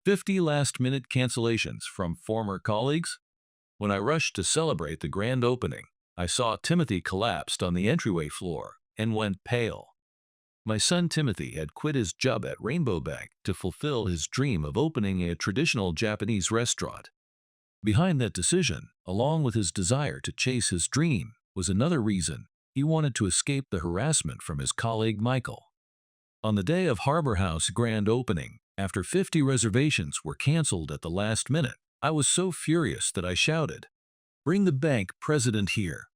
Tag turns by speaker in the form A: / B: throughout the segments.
A: 50 last-minute cancellations from former colleagues? When I rushed to celebrate the grand opening, I saw Timothy collapsed on the entryway floor and went pale. My son Timothy had quit his job at Rainbow Bank to fulfill his dream of opening a traditional Japanese restaurant. Behind that decision, along with his desire to chase his dream, was another reason: he wanted to escape the harassment from his colleague Michael. On the day of Harbor House grand opening, after 50 reservations were canceled at the last minute, I was so furious that I shouted, "Bring the bank president here."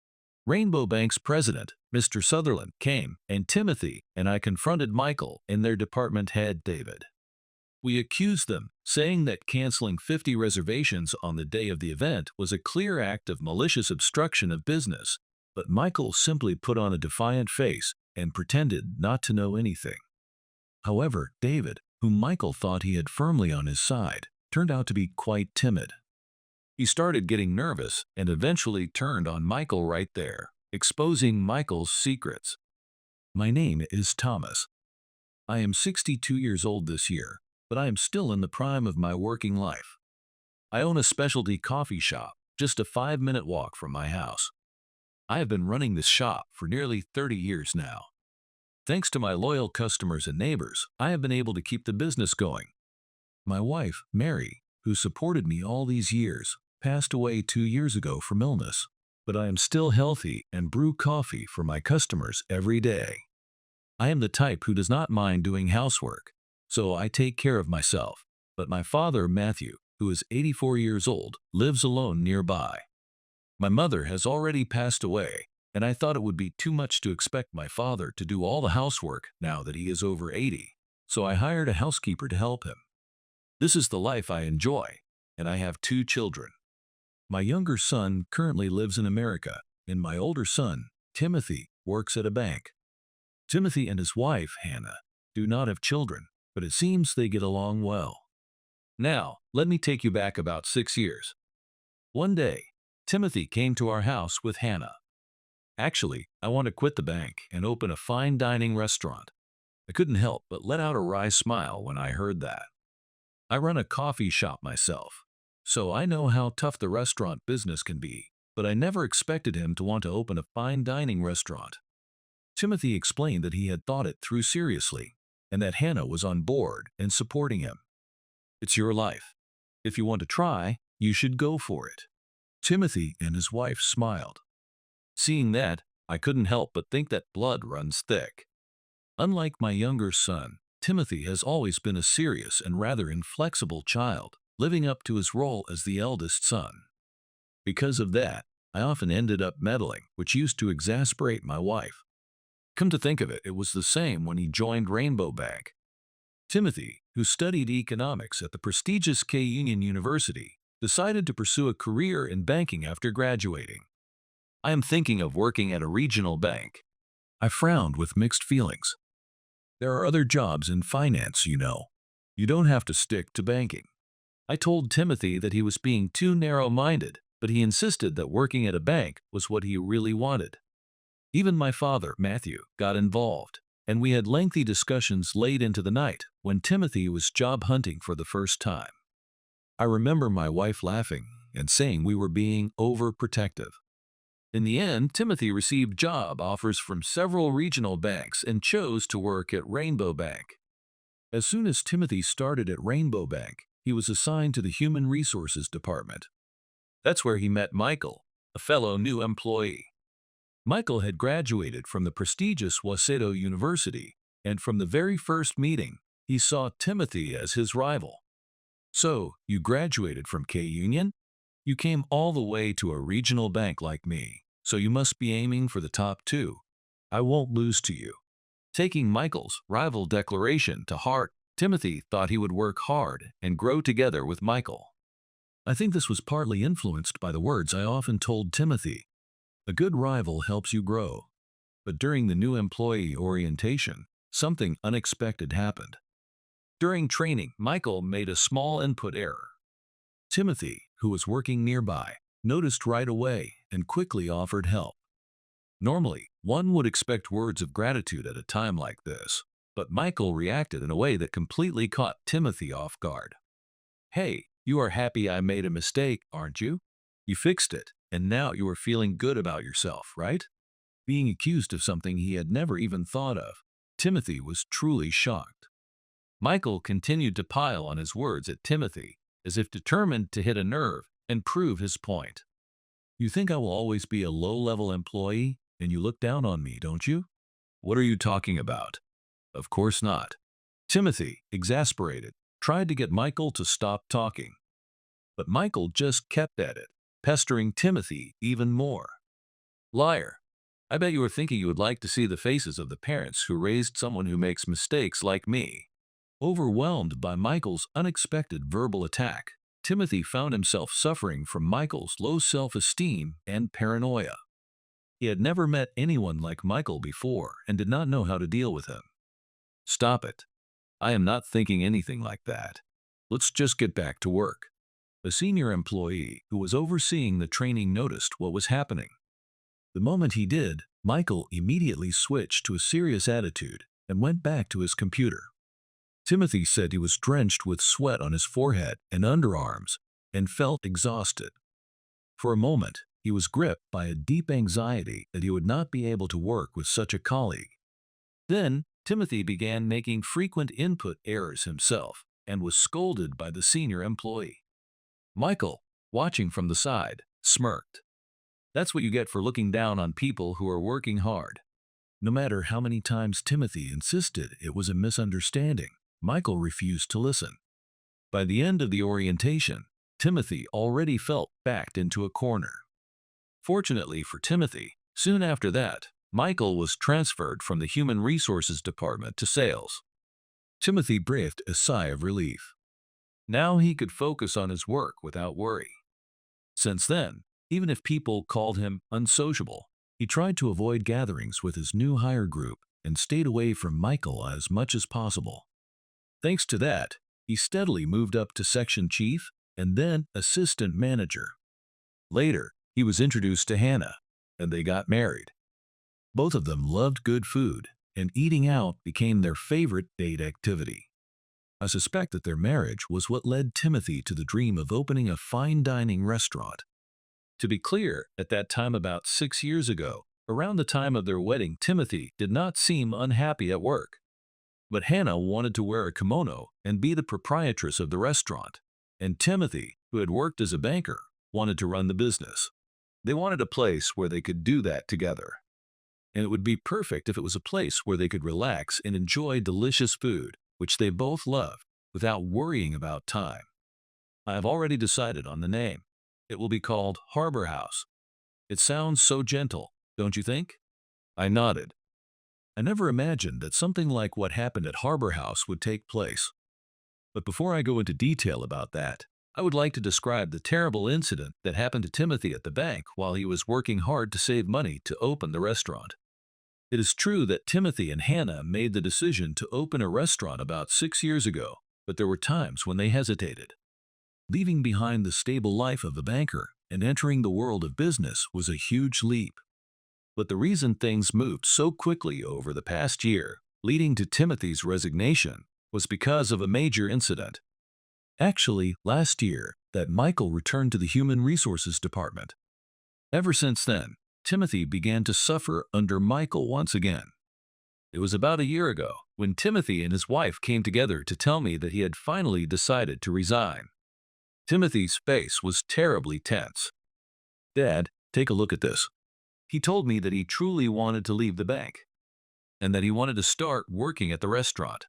A: Rainbow Bank's president, Mr. Sutherland, came, and Timothy and I confronted Michael and their department head, David. We accused them, saying that canceling 50 reservations on the day of the event was a clear act of malicious obstruction of business, but Michael simply put on a defiant face and pretended not to know anything. However, David, whom Michael thought he had firmly on his side, turned out to be quite timid. He started getting nervous and eventually turned on Michael right there, exposing Michael's secrets. "My name is Thomas. I am 62 years old this year, but I am still in the prime of my working life. I own a specialty coffee shop, just a 5-minute walk from my house. I have been running this shop for nearly 30 years now. Thanks to my loyal customers and neighbors, I have been able to keep the business going. My wife, Mary, who supported me all these years, passed away 2 years ago from illness, but I am still healthy and brew coffee for my customers every day. I am the type who does not mind doing housework, so I take care of myself, but my father, Matthew, who is 84 years old, lives alone nearby. My mother has already passed away, and I thought it would be too much to expect my father to do all the housework now that he is over 80, so I hired a housekeeper to help him. This is the life I enjoy, and I have 2 children. My younger son currently lives in America, and my older son, Timothy, works at a bank. Timothy and his wife, Hannah, do not have children, but it seems they get along well. Now, let me take you back about 6 years. One day, Timothy came to our house with Hannah. Actually, I want to quit the bank and open a fine dining restaurant. I couldn't help but let out a wry smile when I heard that. I run a coffee shop myself, so I know how tough the restaurant business can be, but I never expected him to want to open a fine dining restaurant. Timothy explained that he had thought it through seriously, and that Hannah was on board and supporting him. "It's your life. If you want to try, you should go for it." Timothy and his wife smiled. Seeing that, I couldn't help but think that blood runs thick. Unlike my younger son, Timothy has always been a serious and rather inflexible child, living up to his role as the eldest son. Because of that, I often ended up meddling, which used to exasperate my wife. Come to think of it, it was the same when he joined Rainbow Bank. Timothy, who studied economics at the prestigious Union University, decided to pursue a career in banking after graduating. "I am thinking of working at a regional bank." I frowned with mixed feelings. "There are other jobs in finance, you know. You don't have to stick to banking." I told Timothy that he was being too narrow-minded, but he insisted that working at a bank was what he really wanted. Even my father, Matthew, got involved, and we had lengthy discussions late into the night when Timothy was job hunting for the first time. I remember my wife laughing and saying we were being overprotective. In the end, Timothy received job offers from several regional banks and chose to work at Rainbow Bank. As soon as Timothy started at Rainbow Bank, he was assigned to the Human Resources Department. That's where he met Michael, a fellow new employee. Michael had graduated from the prestigious Waseda University, and from the very first meeting, he saw Timothy as his rival. "So, you graduated from Union? You came all the way to a regional bank like me, so you must be aiming for the top 2. I won't lose to you." Taking Michael's rival declaration to heart, Timothy thought he would work hard and grow together with Michael. I think this was partly influenced by the words I often told Timothy: "A good rival helps you grow." But during the new employee orientation, something unexpected happened. During training, Michael made a small input error. Timothy, who was working nearby, noticed right away and quickly offered help. Normally, one would expect words of gratitude at a time like this, but Michael reacted in a way that completely caught Timothy off guard. Hey, you are happy I made a mistake, aren't you? You fixed it, and now you are feeling good about yourself, right? Being accused of something he had never even thought of, Timothy was truly shocked. Michael continued to pile on his words at Timothy, as if determined to hit a nerve and prove his point. You think I will always be a low-level employee, and you look down on me, don't you? What are you talking about? Of course not. Timothy, exasperated, tried to get Michael to stop talking. But Michael just kept at it, pestering Timothy even more. Liar. I bet you were thinking you would like to see the faces of the parents who raised someone who makes mistakes like me. Overwhelmed by Michael's unexpected verbal attack, Timothy found himself suffering from Michael's low self-esteem and paranoia. He had never met anyone like Michael before and did not know how to deal with him. Stop it. I am not thinking anything like that. Let's just get back to work. A senior employee who was overseeing the training noticed what was happening. The moment he did, Michael immediately switched to a serious attitude and went back to his computer. Timothy said he was drenched with sweat on his forehead and underarms and felt exhausted. For a moment, he was gripped by a deep anxiety that he would not be able to work with such a colleague. Then, Timothy began making frequent input errors himself and was scolded by the senior employee. Michael, watching from the side, smirked. That's what you get for looking down on people who are working hard. No matter how many times Timothy insisted it was a misunderstanding, Michael refused to listen. By the end of the orientation, Timothy already felt backed into a corner. Fortunately for Timothy, soon after that, Michael was transferred from the Human Resources Department to sales. Timothy breathed a sigh of relief. Now he could focus on his work without worry. Since then, even if people called him unsociable, he tried to avoid gatherings with his new hire group and stayed away from Michael as much as possible. Thanks to that, he steadily moved up to section chief and then assistant manager. Later, he was introduced to Hannah, and they got married. Both of them loved good food, and eating out became their favorite date activity. I suspect that their marriage was what led Timothy to the dream of opening a fine dining restaurant. To be clear, at that time about 6 years ago, around the time of their wedding, Timothy did not seem unhappy at work. But Hannah wanted to wear a kimono and be the proprietress of the restaurant, and Timothy, who had worked as a banker, wanted to run the business. They wanted a place where they could do that together. And it would be perfect if it was a place where they could relax and enjoy delicious food, which they both loved, without worrying about time. I have already decided on the name. It will be called Harbor House. It sounds so gentle, don't you think? I nodded. I never imagined that something like what happened at Harbor House would take place. But before I go into detail about that, I would like to describe the terrible incident that happened to Timothy at the bank while he was working hard to save money to open the restaurant. It is true that Timothy and Hannah made the decision to open a restaurant about 6 years ago, but there were times when they hesitated. Leaving behind the stable life of a banker and entering the world of business was a huge leap. But the reason things moved so quickly over the past year, leading to Timothy's resignation, was because of a major incident. Actually, last year, that Michael returned to the Human Resources Department. Ever since then, Timothy began to suffer under Michael once again. It was about a year ago when Timothy and his wife came together to tell me that he had finally decided to resign. Timothy's face was terribly tense. Dad, take a look at this. He told me that he truly wanted to leave the bank and that he wanted to start working at the restaurant.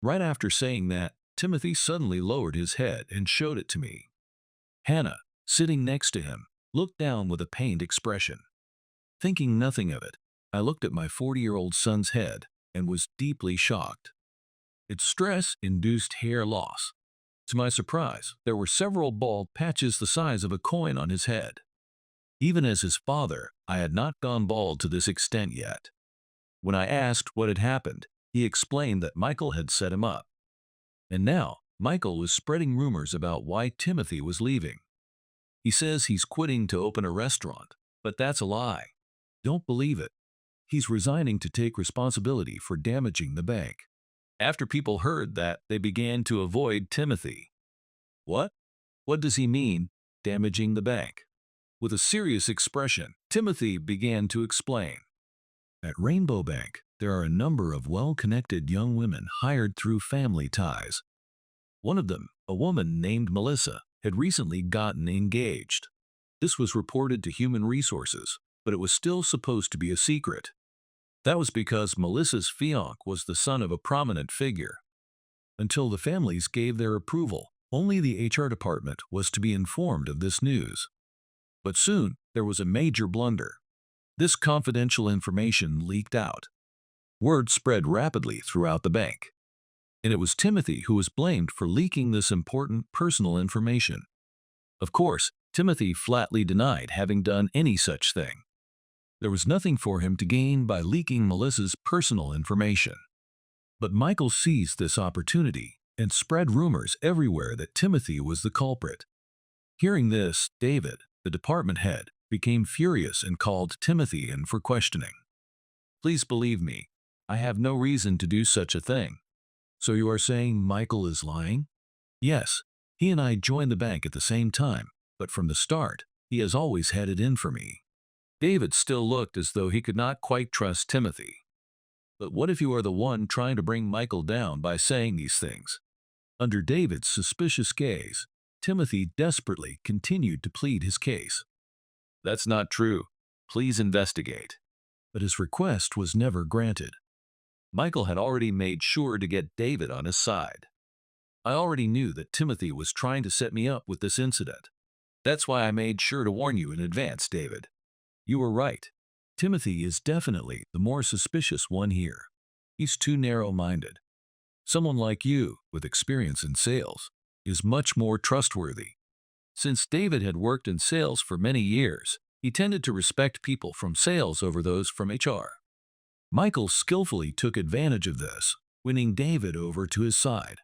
A: Right after saying that, Timothy suddenly lowered his head and showed it to me. Hannah, sitting next to him, looked down with a pained expression. Thinking nothing of it, I looked at my 40-year-old son's head and was deeply shocked. Its stress-induced hair loss. To my surprise, there were several bald patches the size of a coin on his head. Even as his father, I had not gone bald to this extent yet. When I asked what had happened, he explained that Michael had set him up. And now, Michael was spreading rumors about why Timothy was leaving. He says he's quitting to open a restaurant, but that's a lie. Don't believe it. He's resigning to take responsibility for damaging the bank. After people heard that, they began to avoid Timothy. What? What does he mean, damaging the bank? With a serious expression, Timothy began to explain. At Rainbow Bank, there are a number of well-connected young women hired through family ties. One of them, a woman named Melissa, had recently gotten engaged. This was reported to Human Resources, but it was still supposed to be a secret. That was because Melissa's fiancé was the son of a prominent figure. Until the families gave their approval, only the HR department was to be informed of this news. But soon, there was a major blunder. This confidential information leaked out. Word spread rapidly throughout the bank. And it was Timothy who was blamed for leaking this important personal information. Of course, Timothy flatly denied having done any such thing. There was nothing for him to gain by leaking Melissa's personal information. But Michael seized this opportunity and spread rumors everywhere that Timothy was the culprit. Hearing this, David, the department head, became furious and called Timothy in for questioning. Please believe me, I have no reason to do such a thing. So you are saying Michael is lying? Yes, he and I joined the bank at the same time, but from the start, he has always had it in for me. David still looked as though he could not quite trust Timothy. But what if you are the one trying to bring Michael down by saying these things? Under David's suspicious gaze, Timothy desperately continued to plead his case. That's not true. Please investigate. But his request was never granted. Michael had already made sure to get David on his side. I already knew that Timothy was trying to set me up with this incident. That's why I made sure to warn you in advance, David. You were right. Timothy is definitely the more suspicious one here. He's too narrow-minded. Someone like you, with experience in sales, is much more trustworthy. Since David had worked in sales for many years, he tended to respect people from sales over those from HR. Michael skillfully took advantage of this, winning David over to his side.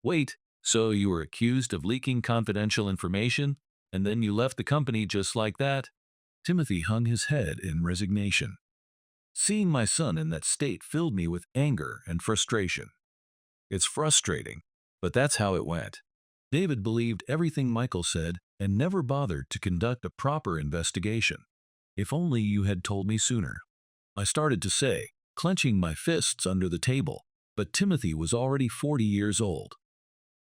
A: Wait, so you were accused of leaking confidential information, and then you left the company just like that? Timothy hung his head in resignation. Seeing my son in that state filled me with anger and frustration. It's frustrating, but that's how it went. David believed everything Michael said and never bothered to conduct a proper investigation. If only you had told me sooner. I started to say, clenching my fists under the table, but Timothy was already 40 years old.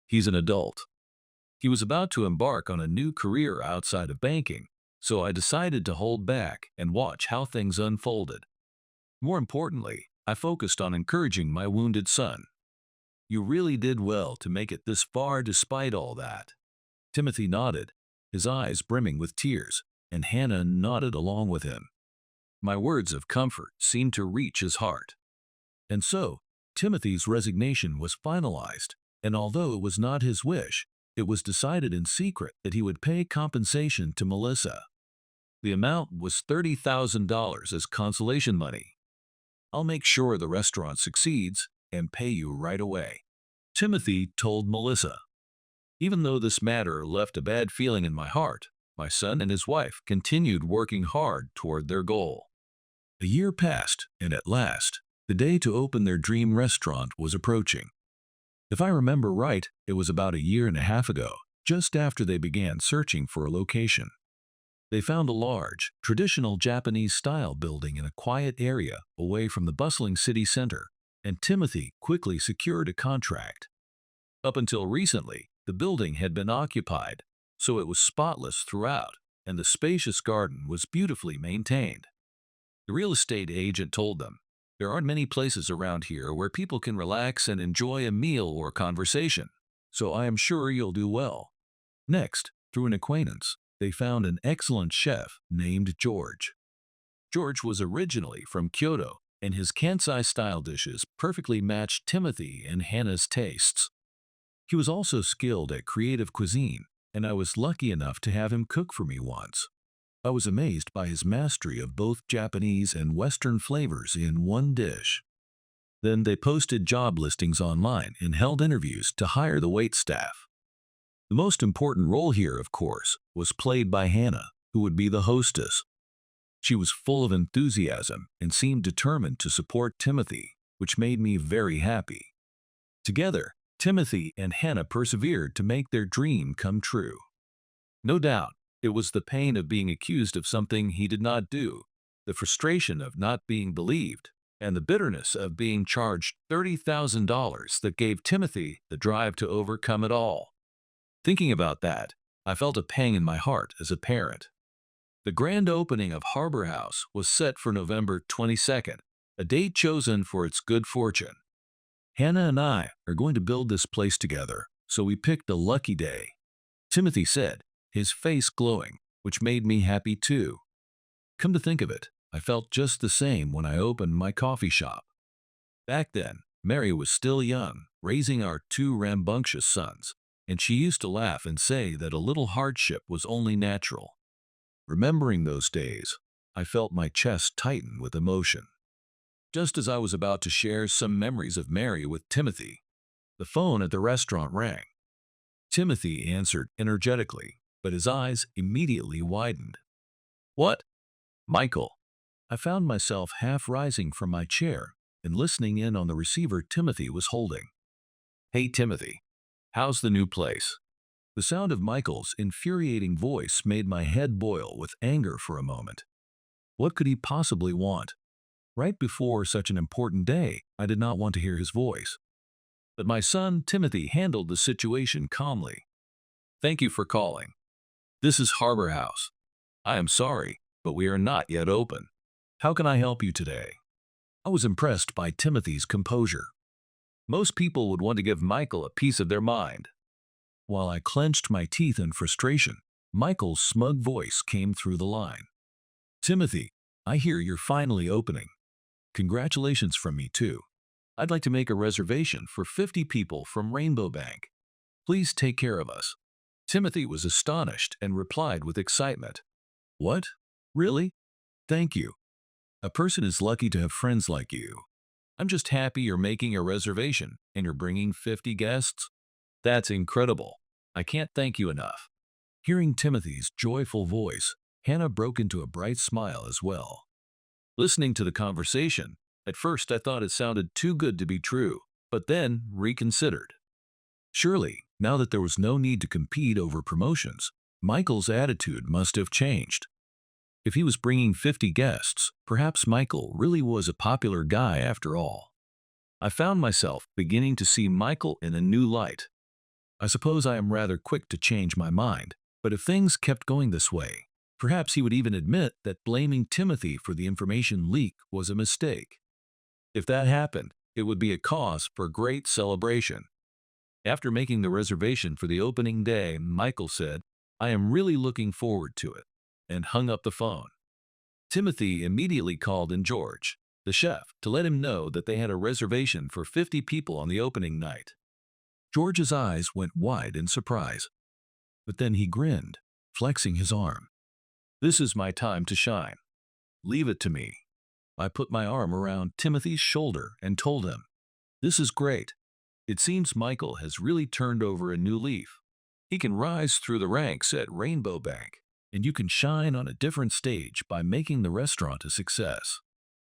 A: He's an adult. He was about to embark on a new career outside of banking, so I decided to hold back and watch how things unfolded. More importantly, I focused on encouraging my wounded son. You really did well to make it this far despite all that. Timothy nodded, his eyes brimming with tears, and Hannah nodded along with him. My words of comfort seemed to reach his heart. And so, Timothy's resignation was finalized, and although it was not his wish, it was decided in secret that he would pay compensation to Melissa. The amount was $30,000 as consolation money. I'll make sure the restaurant succeeds and pay you right away, Timothy told Melissa. Even though this matter left a bad feeling in my heart, my son and his wife continued working hard toward their goal. A year passed, and at last, the day to open their dream restaurant was approaching. If I remember right, it was about a year and a half ago, just after they began searching for a location. They found a large, traditional Japanese-style building in a quiet area away from the bustling city center, and Timothy quickly secured a contract. Up until recently, the building had been occupied, so it was spotless throughout, and the spacious garden was beautifully maintained. The real estate agent told them, there aren't many places around here where people can relax and enjoy a meal or conversation, so I am sure you'll do well. Next, through an acquaintance, they found an excellent chef named George. George was originally from Kyoto, and his Kansai-style dishes perfectly matched Timothy and Hannah's tastes. He was also skilled at creative cuisine, and I was lucky enough to have him cook for me once. I was amazed by his mastery of both Japanese and Western flavors in one dish. Then they posted job listings online and held interviews to hire the waitstaff. The most important role here, of course, was played by Hannah, who would be the hostess. She was full of enthusiasm and seemed determined to support Timothy, which made me very happy. Together, Timothy and Hannah persevered to make their dream come true. No doubt, it was the pain of being accused of something he did not do, the frustration of not being believed, and the bitterness of being charged $30,000 that gave Timothy the drive to overcome it all. Thinking about that, I felt a pang in my heart as a parent. The grand opening of Harbor House was set for November 22nd, a date chosen for its good fortune. Hannah and I are going to build this place together, so we picked a lucky day, Timothy said, his face glowing, which made me happy too. Come to think of it, I felt just the same when I opened my coffee shop. Back then, Mary was still young, raising our two rambunctious sons, and she used to laugh and say that a little hardship was only natural. Remembering those days, I felt my chest tighten with emotion. Just as I was about to share some memories of Mary with Timothy, the phone at the restaurant rang. Timothy answered energetically, but his eyes immediately widened. What? Michael. I found myself half rising from my chair and listening in on the receiver Timothy was holding. Hey Timothy, how's the new place? The sound of Michael's infuriating voice made my head boil with anger for a moment. What could he possibly want? Right before such an important day, I did not want to hear his voice. But my son Timothy handled the situation calmly. Thank you for calling. This is Harbor House. I am sorry, but we are not yet open. How can I help you today? I was impressed by Timothy's composure. Most people would want to give Michael a piece of their mind. While I clenched my teeth in frustration, Michael's smug voice came through the line. Timothy, I hear you're finally opening. Congratulations from me too. I'd like to make a reservation for 50 people from Rainbow Bank. Please take care of us. Timothy was astonished and replied with excitement. What? Really? Thank you. A person is lucky to have friends like you. I'm just happy you're making a reservation and you're bringing 50 guests. That's incredible. I can't thank you enough. Hearing Timothy's joyful voice, Hannah broke into a bright smile as well. Listening to the conversation, at first I thought it sounded too good to be true, but then reconsidered. Surely, now that there was no need to compete over promotions, Michael's attitude must have changed. If he was bringing 50 guests, perhaps Michael really was a popular guy after all. I found myself beginning to see Michael in a new light. I suppose I am rather quick to change my mind, but if things kept going this way, perhaps he would even admit that blaming Timothy for the information leak was a mistake. If that happened, it would be a cause for great celebration. After making the reservation for the opening day, Michael said, I am really looking forward to it, and hung up the phone. Timothy immediately called in George, the chef, to let him know that they had a reservation for 50 people on the opening night. George's eyes went wide in surprise, but then he grinned, flexing his arm. This is my time to shine. Leave it to me. I put my arm around Timothy's shoulder and told him, this is great. It seems Michael has really turned over a new leaf. He can rise through the ranks at Rainbow Bank, and you can shine on a different stage by making the restaurant a success.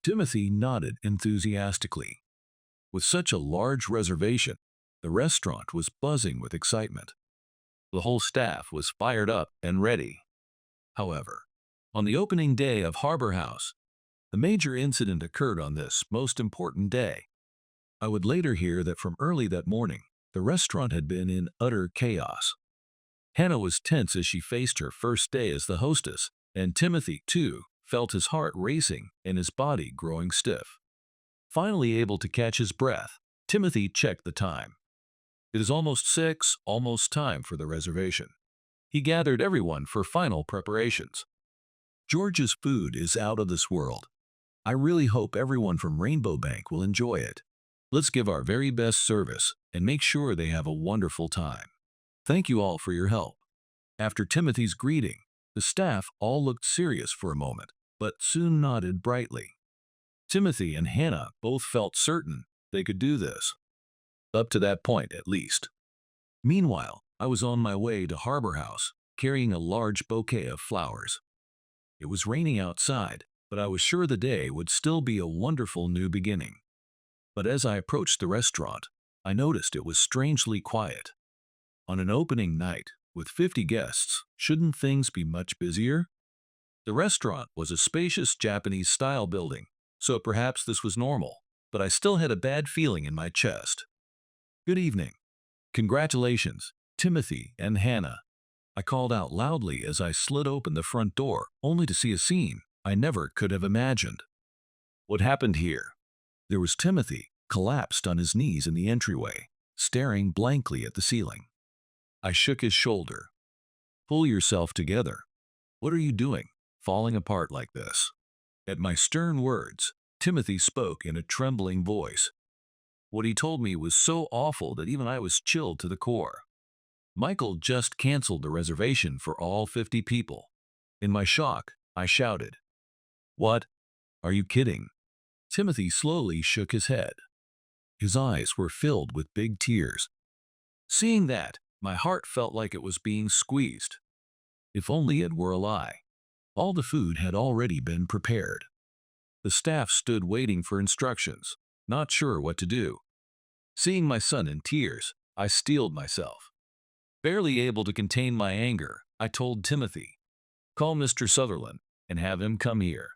A: Timothy nodded enthusiastically. With such a large reservation, the restaurant was buzzing with excitement. The whole staff was fired up and ready. However, on the opening day of Harbor House, a major incident occurred on this most important day. I would later hear that from early that morning, the restaurant had been in utter chaos. Hannah was tense as she faced her first day as the hostess, and Timothy, too, felt his heart racing and his body growing stiff. Finally able to catch his breath, Timothy checked the time. It is almost 6, almost time for the reservation. He gathered everyone for final preparations. George's food is out of this world. I really hope everyone from Rainbow Bank will enjoy it. Let's give our very best service and make sure they have a wonderful time. Thank you all for your help. After Timothy's greeting, the staff all looked serious for a moment, but soon nodded brightly. Timothy and Hannah both felt certain they could do this. Up to that point, at least. Meanwhile, I was on my way to Harbor House, carrying a large bouquet of flowers. It was raining outside, but I was sure the day would still be a wonderful new beginning. But as I approached the restaurant, I noticed it was strangely quiet. On an opening night, with 50 guests, shouldn't things be much busier? The restaurant was a spacious Japanese-style building, so perhaps this was normal, but I still had a bad feeling in my chest. Good evening. Congratulations, Timothy and Hannah. I called out loudly as I slid open the front door, only to see a scene I never could have imagined. What happened here? There was Timothy, collapsed on his knees in the entryway, staring blankly at the ceiling. I shook his shoulder. Pull yourself together. What are you doing, falling apart like this? At my stern words, Timothy spoke in a trembling voice. What he told me was so awful that even I was chilled to the core. Michael just canceled the reservation for all 50 people. In my shock, I shouted, "What? Are you kidding?" Timothy slowly shook his head. His eyes were filled with big tears. Seeing that, my heart felt like it was being squeezed. If only it were a lie. All the food had already been prepared. The staff stood waiting for instructions, not sure what to do. Seeing my son in tears, I steeled myself. Barely able to contain my anger, I told Timothy, "Call Mr. Sutherland and have him come here."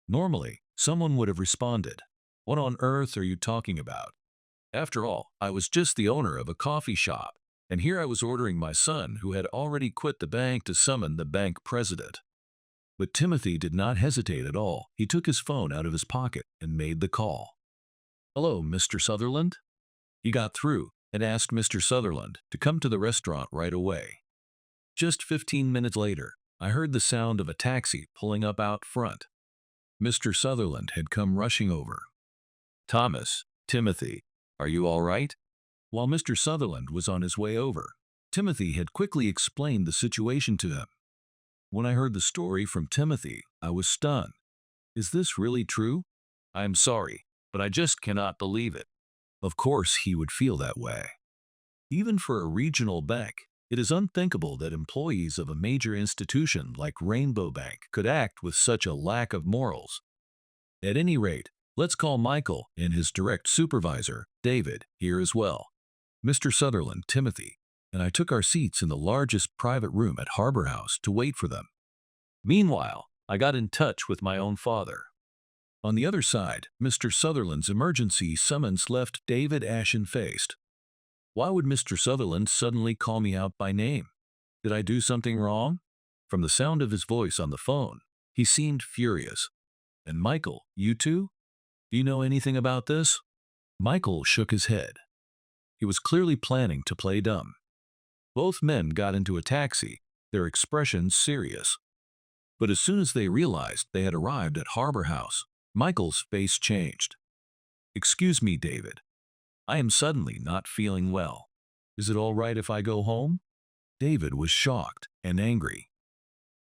A: Normally, someone would have responded, "What on earth are you talking about?" After all, I was just the owner of a coffee shop, and here I was ordering my son, who had already quit the bank, to summon the bank president. But Timothy did not hesitate at all. He took his phone out of his pocket and made the call. "Hello, Mr. Sutherland?" He got through and asked Mr. Sutherland to come to the restaurant right away. Just 15 minutes later, I heard the sound of a taxi pulling up out front. Mr. Sutherland had come rushing over. "Thomas, Timothy, are you all right?" While Mr. Sutherland was on his way over, Timothy had quickly explained the situation to him. When I heard the story from Timothy, I was stunned. Is this really true? I am sorry, but I just cannot believe it. Of course he would feel that way. Even for a regional bank, it is unthinkable that employees of a major institution like Rainbow Bank could act with such a lack of morals. At any rate, let's call Michael and his direct supervisor, David, here as well. Mr. Sutherland, Timothy, and I took our seats in the largest private room at Harbor House to wait for them. Meanwhile, I got in touch with my own father. On the other side, Mr. Sutherland's emergency summons left David ashen-faced. Why would Mr. Sutherland suddenly call me out by name? Did I do something wrong? From the sound of his voice on the phone, he seemed furious. And Michael, you too? Do you know anything about this? Michael shook his head. He was clearly planning to play dumb. Both men got into a taxi, their expressions serious. But as soon as they realized they had arrived at Harbor House, Michael's face changed. "Excuse me, David. I am suddenly not feeling well. Is it all right if I go home?" David was shocked and angry.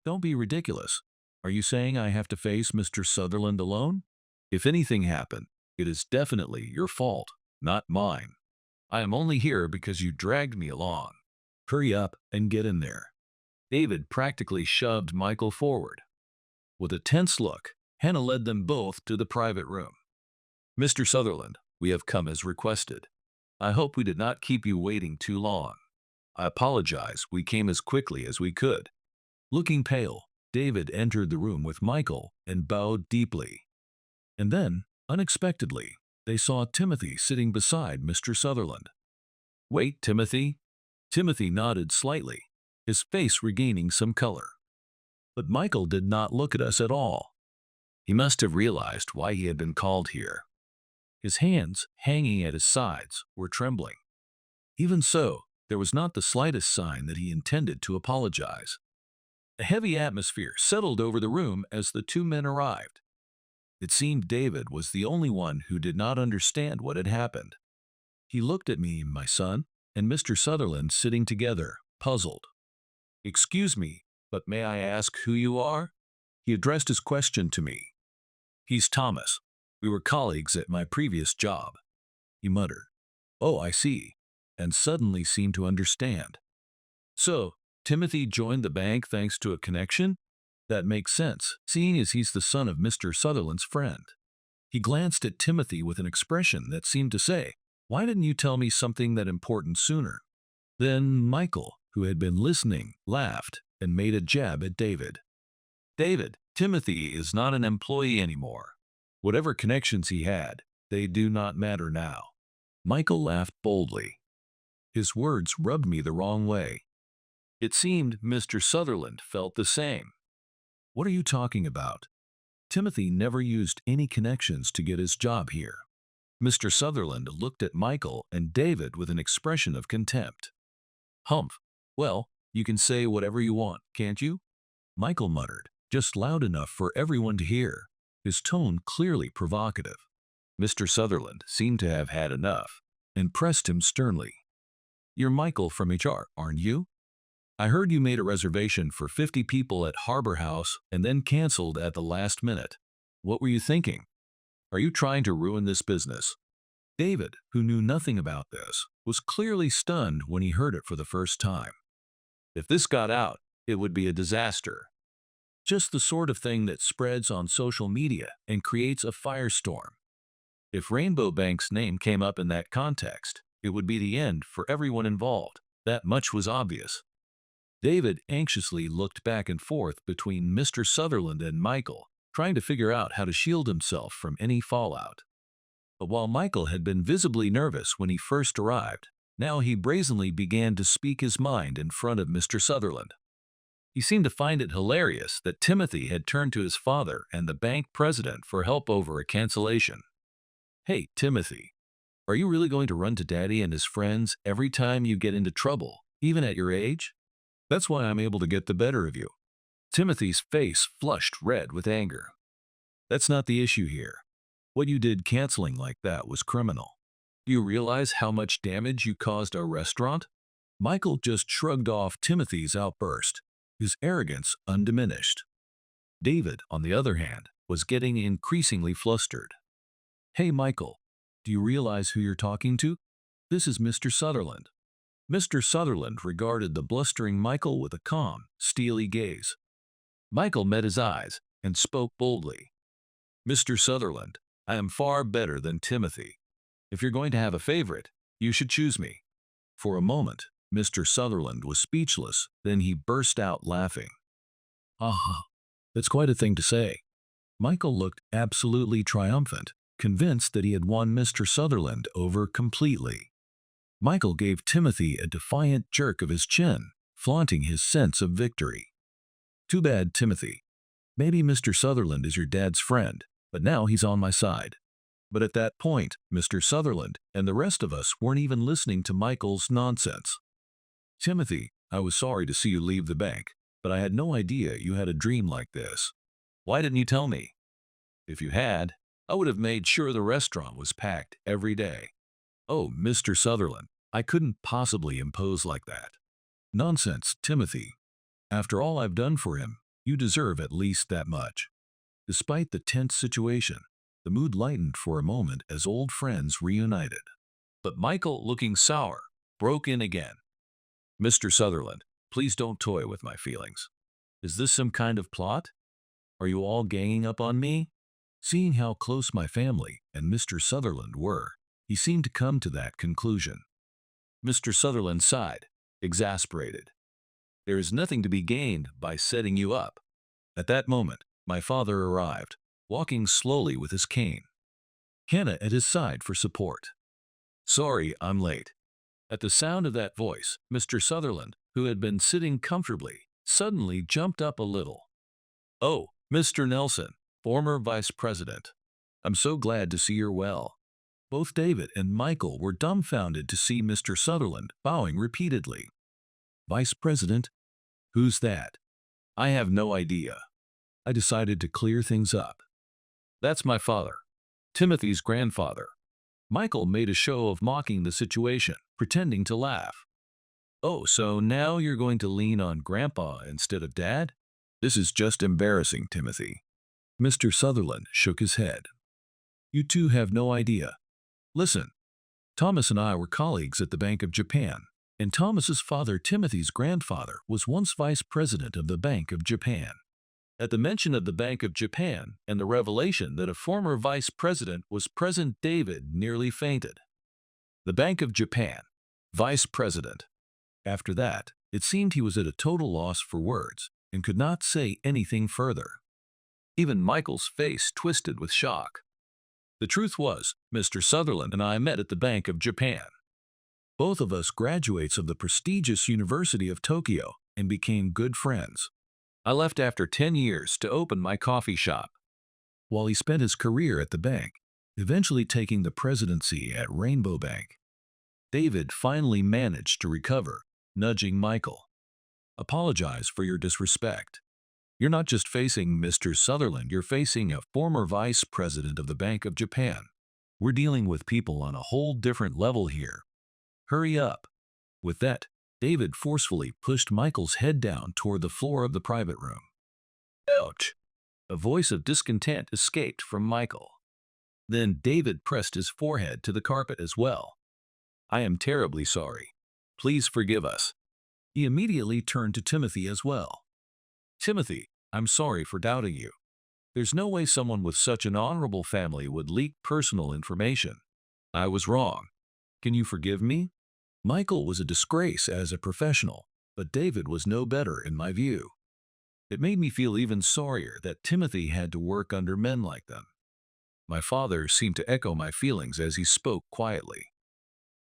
A: "Don't be ridiculous. Are you saying I have to face Mr. Sutherland alone? If anything happened, it is definitely your fault, not mine. I am only here because you dragged me along. Hurry up and get in there." David practically shoved Michael forward. With a tense look, Hannah led them both to the private room. "Mr. Sutherland, we have come as requested. I hope we did not keep you waiting too long. I apologize, we came as quickly as we could." Looking pale, David entered the room with Michael and bowed deeply. And then, unexpectedly, they saw Timothy sitting beside Mr. Sutherland. "Wait, Timothy." Timothy nodded slightly, his face regaining some color. But Michael did not look at us at all. He must have realized why he had been called here. His hands, hanging at his sides, were trembling. Even so, there was not the slightest sign that he intended to apologize. A heavy atmosphere settled over the room as the two men arrived. It seemed David was the only one who did not understand what had happened. He looked at me, my son, and Mr. Sutherland sitting together, puzzled. "Excuse me, but may I ask who you are?" He addressed his question to me. "He's Thomas. We were colleagues at my previous job." He muttered, "Oh, I see," and suddenly seemed to understand. "So, Timothy joined the bank thanks to a connection? That makes sense, seeing as he's the son of Mr. Sutherland's friend." He glanced at Timothy with an expression that seemed to say, Why didn't you tell me something that important sooner? Then Michael, who had been listening, laughed and made a jab at David. David, Timothy is not an employee anymore. Whatever connections he had, they do not matter now. Michael laughed boldly. His words rubbed me the wrong way. It seemed Mr. Sutherland felt the same. What are you talking about? Timothy never used any connections to get his job here. Mr. Sutherland looked at Michael and David with an expression of contempt. Humph. Well, you can say whatever you want, can't you? Michael muttered, just loud enough for everyone to hear, his tone clearly provocative. Mr. Sutherland seemed to have had enough and pressed him sternly. You're Michael from HR, aren't you? I heard you made a reservation for 50 people at Harbor House and then canceled at the last minute. What were you thinking? Are you trying to ruin this business? David, who knew nothing about this, was clearly stunned when he heard it for the first time. If this got out, it would be a disaster. Just the sort of thing that spreads on social media and creates a firestorm. If Rainbow Bank's name came up in that context, it would be the end for everyone involved. That much was obvious. David anxiously looked back and forth between Mr. Sutherland and Michael, trying to figure out how to shield himself from any fallout. But while Michael had been visibly nervous when he first arrived, now he brazenly began to speak his mind in front of Mr. Sutherland. He seemed to find it hilarious that Timothy had turned to his father and the bank president for help over a cancellation. Hey, Timothy, are you really going to run to Daddy and his friends every time you get into trouble, even at your age? That's why I'm able to get the better of you. Timothy's face flushed red with anger. That's not the issue here. What you did canceling like that was criminal. Do you realize how much damage you caused our restaurant? Michael just shrugged off Timothy's outburst, his arrogance undiminished. David, on the other hand, was getting increasingly flustered. Hey, Michael, do you realize who you're talking to? This is Mr. Sutherland. Mr. Sutherland regarded the blustering Michael with a calm, steely gaze. Michael met his eyes and spoke boldly. Mr. Sutherland, I am far better than Timothy. If you're going to have a favorite, you should choose me. For a moment, Mr. Sutherland was speechless, then he burst out laughing. Ah, that's quite a thing to say. Michael looked absolutely triumphant, convinced that he had won Mr. Sutherland over completely. Michael gave Timothy a defiant jerk of his chin, flaunting his sense of victory. Too bad, Timothy. Maybe Mr. Sutherland is your dad's friend, but now he's on my side. But at that point, Mr. Sutherland and the rest of us weren't even listening to Michael's nonsense. Timothy, I was sorry to see you leave the bank, but I had no idea you had a dream like this. Why didn't you tell me? If you had, I would have made sure the restaurant was packed every day. Oh, Mr. Sutherland, I couldn't possibly impose like that. Nonsense, Timothy. After all I've done for him, you deserve at least that much. Despite the tense situation, the mood lightened for a moment as old friends reunited. But Michael, looking sour, broke in again. Mr. Sutherland, please don't toy with my feelings. Is this some kind of plot? Are you all ganging up on me? Seeing how close my family and Mr. Sutherland were, he seemed to come to that conclusion. Mr. Sutherland sighed, exasperated. There is nothing to be gained by setting you up. At that moment, my father arrived, walking slowly with his cane. Hannah at his side for support. Sorry, I'm late. At the sound of that voice, Mr. Sutherland, who had been sitting comfortably, suddenly jumped up a little. Oh, Mr. Nelson, former vice president. I'm so glad to see you're well. Both David and Michael were dumbfounded to see Mr. Sutherland bowing repeatedly. Vice President? Who's that? I have no idea. I decided to clear things up. That's my father, Timothy's grandfather. Michael made a show of mocking the situation, pretending to laugh. Oh, so now you're going to lean on Grandpa instead of Dad? This is just embarrassing, Timothy. Mr. Sutherland shook his head. You two have no idea. Listen, Thomas and I were colleagues at the Bank of Japan, and Thomas's father, Timothy's grandfather, was once vice president of the Bank of Japan. At the mention of the Bank of Japan and the revelation that a former vice president was present, David nearly fainted. The Bank of Japan, Vice President. After that, it seemed he was at a total loss for words and could not say anything further. Even Michael's face twisted with shock. The truth was, Mr. Sutherland and I met at the Bank of Japan. Both of us graduates of the prestigious University of Tokyo and became good friends. I left after 10 years to open my coffee shop, while he spent his career at the bank, eventually taking the presidency at Rainbow Bank. David finally managed to recover, nudging Michael. Apologize for your disrespect. You're not just facing Mr. Sutherland, you're facing a former vice president of the Bank of Japan. We're dealing with people on a whole different level here. Hurry up. With that, David forcefully pushed Michael's head down toward the floor of the private room. Ouch! A voice of discontent escaped from Michael. Then David pressed his forehead to the carpet as well. I am terribly sorry. Please forgive us. He immediately turned to Timothy as well. Timothy, I'm sorry for doubting you. There's no way someone with such an honorable family would leak personal information. I was wrong. Can you forgive me? Michael was a disgrace as a professional, but David was no better in my view. It made me feel even sorrier that Timothy had to work under men like them. My father seemed to echo my feelings as he spoke quietly.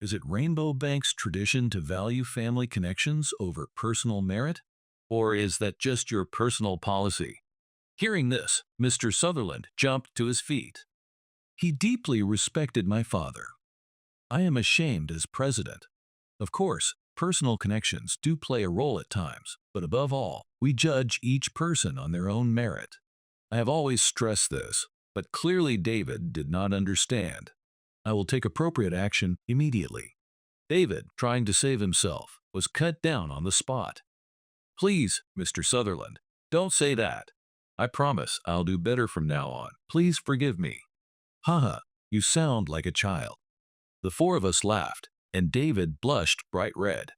A: Is it Rainbow Bank's tradition to value family connections over personal merit? Or is that just your personal policy? Hearing this, Mr. Sutherland jumped to his feet. He deeply respected my father. I am ashamed as president. Of course, personal connections do play a role at times, but above all, we judge each person on their own merit. I have always stressed this, but clearly David did not understand. I will take appropriate action immediately. David, trying to save himself, was cut down on the spot. Please, Mr. Sutherland, don't say that. I promise I'll do better from now on. Please forgive me. Haha, you sound like a child. The four of us laughed, and David blushed bright red.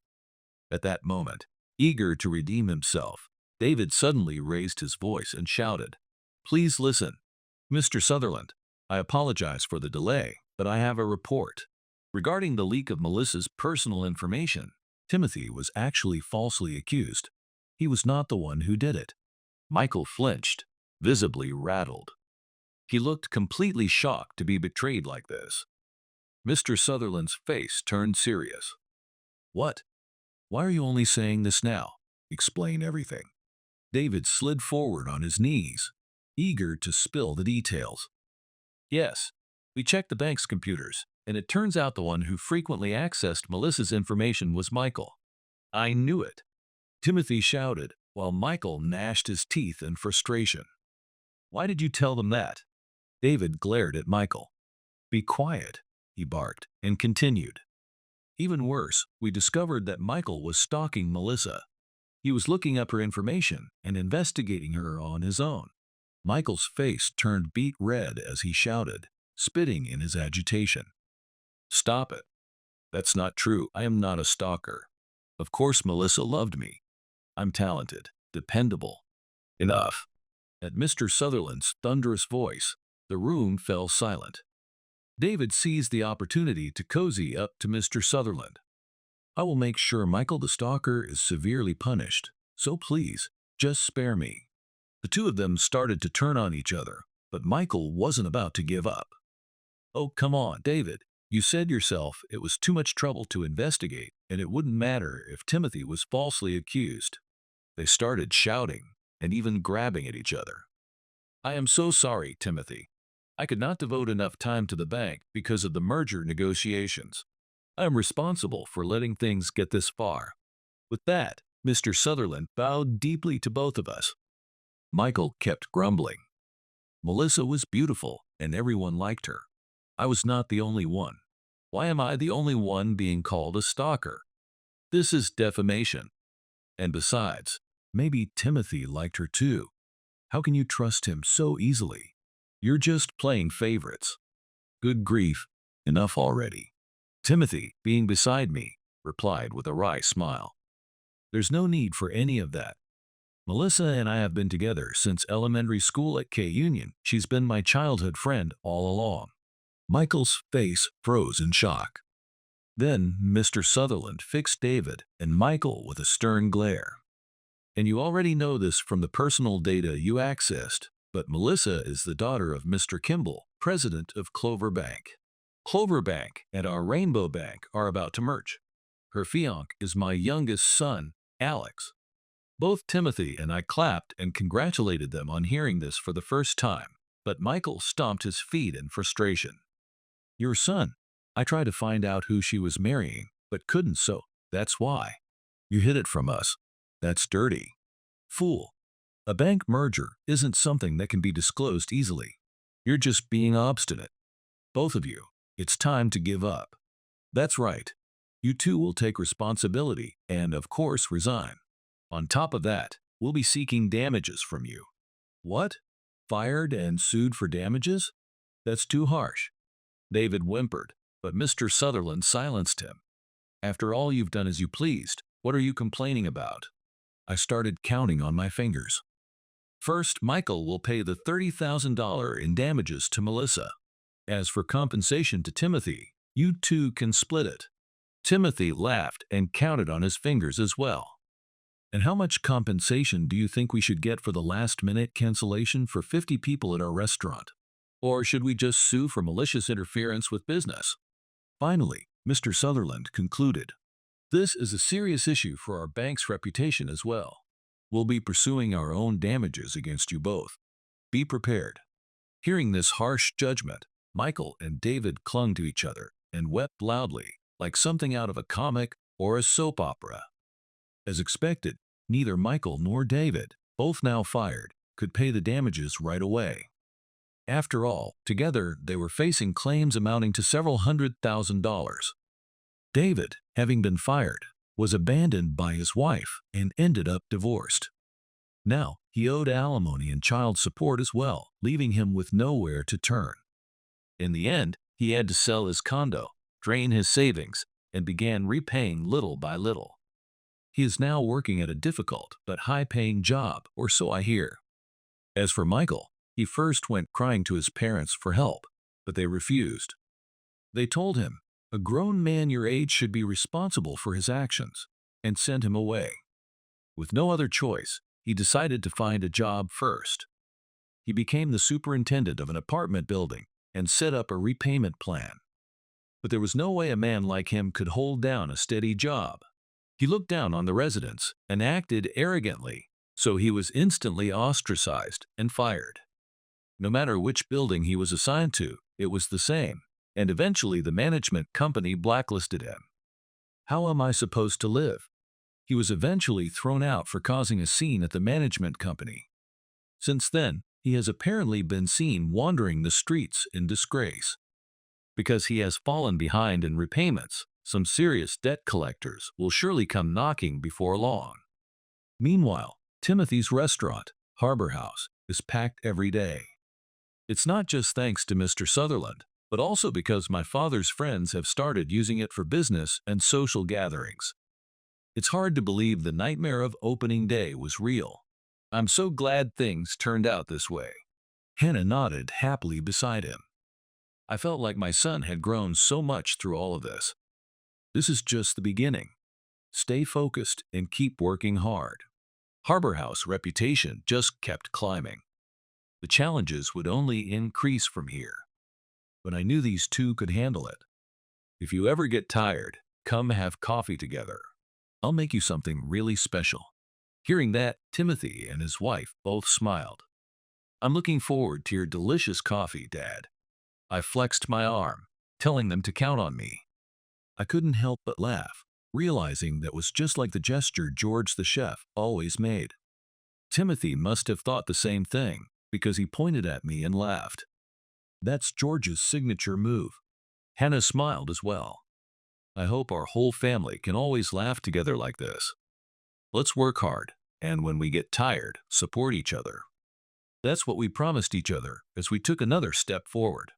A: At that moment, eager to redeem himself, David suddenly raised his voice and shouted, Please listen. Mr. Sutherland, I apologize for the delay, but I have a report. Regarding the leak of Melissa's personal information, Timothy was actually falsely accused. He was not the one who did it. Michael flinched, visibly rattled. He looked completely shocked to be betrayed like this. Mr. Sutherland's face turned serious. What? Why are you only saying this now? Explain everything. David slid forward on his knees, eager to spill the details. Yes, we checked the bank's computers, and it turns out the one who frequently accessed Melissa's information was Michael. I knew it. Timothy shouted, while Michael gnashed his teeth in frustration. Why did you tell them that? David glared at Michael. Be quiet, he barked, and continued. Even worse, we discovered that Michael was stalking Melissa. He was looking up her information and investigating her on his own. Michael's face turned beet red as he shouted, spitting in his agitation. Stop it. That's not true. I am not a stalker. Of course Melissa loved me. I'm talented, dependable. Enough. At Mr. Sutherland's thunderous voice, the room fell silent. David seized the opportunity to cozy up to Mr. Sutherland. I will make sure Michael the stalker is severely punished, so please, just spare me. The two of them started to turn on each other, but Michael wasn't about to give up. Oh, come on, David. You said yourself it was too much trouble to investigate, and it wouldn't matter if Timothy was falsely accused. They started shouting and even grabbing at each other. I am so sorry, Timothy. I could not devote enough time to the bank because of the merger negotiations. I am responsible for letting things get this far. With that, Mr. Sutherland bowed deeply to both of us. Michael kept grumbling. Melissa was beautiful, and everyone liked her. I was not the only one. Why am I the only one being called a stalker? This is defamation. And besides, maybe Timothy liked her too. How can you trust him so easily? You're just playing favorites. Good grief, enough already. Timothy, being beside me, replied with a wry smile. There's no need for any of that. Melissa and I have been together since elementary school at K Union. She's been my childhood friend all along. Michael's face froze in shock. Then Mr. Sutherland fixed David and Michael with a stern glare. And you already know this from the personal data you accessed, but Melissa is the daughter of Mr. Kimball, president of Clover Bank. Clover Bank and our Rainbow Bank are about to merge. Her fiancé is my youngest son, Alex. Both Timothy and I clapped and congratulated them on hearing this for the first time, but Michael stomped his feet in frustration. Your son. I tried to find out who she was marrying, but couldn't, so that's why. You hid it from us. That's dirty. Fool. A bank merger isn't something that can be disclosed easily. You're just being obstinate. Both of you. It's time to give up. That's right. You two will take responsibility and, of course, resign. On top of that, we'll be seeking damages from you. What? Fired and sued for damages? That's too harsh. David whimpered, but Mr. Sutherland silenced him. After all you've done as you pleased, what are you complaining about? I started counting on my fingers. First, Michael will pay the $30,000 in damages to Melissa. As for compensation to Timothy, you two can split it. Timothy laughed and counted on his fingers as well. And how much compensation do you think we should get for the last-minute cancellation for 50 people at our restaurant? Or should we just sue for malicious interference with business? Finally, Mr. Sutherland concluded. This is a serious issue for our bank's reputation as well. We'll be pursuing our own damages against you both. Be prepared. Hearing this harsh judgment, Michael and David clung to each other and wept loudly, like something out of a comic or a soap opera. As expected, neither Michael nor David, both now fired, could pay the damages right away. After all, together they were facing claims amounting to several $100,000. David, having been fired, was abandoned by his wife and ended up divorced. Now, he owed alimony and child support as well, leaving him with nowhere to turn. In the end, he had to sell his condo, drain his savings, and began repaying little by little. He is now working at a difficult but high-paying job, or so I hear. As for Michael, he first went crying to his parents for help, but they refused. They told him, a grown man your age should be responsible for his actions, and sent him away. With no other choice, he decided to find a job first. He became the superintendent of an apartment building and set up a repayment plan. But there was no way a man like him could hold down a steady job. He looked down on the residents and acted arrogantly, so he was instantly ostracized and fired. No matter which building he was assigned to, it was the same, and eventually the management company blacklisted him. How am I supposed to live? He was eventually thrown out for causing a scene at the management company. Since then, he has apparently been seen wandering the streets in disgrace. Because he has fallen behind in repayments, some serious debt collectors will surely come knocking before long. Meanwhile, Timothy's restaurant, Harbor House, is packed every day. It's not just thanks to Mr. Sutherland, but also because my father's friends have started using it for business and social gatherings. It's hard to believe the nightmare of opening day was real. I'm so glad things turned out this way. Hannah nodded happily beside him. I felt like my son had grown so much through all of this. This is just the beginning. Stay focused and keep working hard. Harbor House reputation just kept climbing. The challenges would only increase from here. But I knew these two could handle it. If you ever get tired, come have coffee together. I'll make you something really special. Hearing that, Timothy and his wife both smiled. I'm looking forward to your delicious coffee, Dad. I flexed my arm, telling them to count on me. I couldn't help but laugh, realizing that was just like the gesture George the chef always made. Timothy must have thought the same thing, because he pointed at me and laughed. That's George's signature move. Hannah smiled as well. I hope our whole family can always laugh together like this. Let's work hard, and when we get tired, support each other. That's what we promised each other as we took another step forward.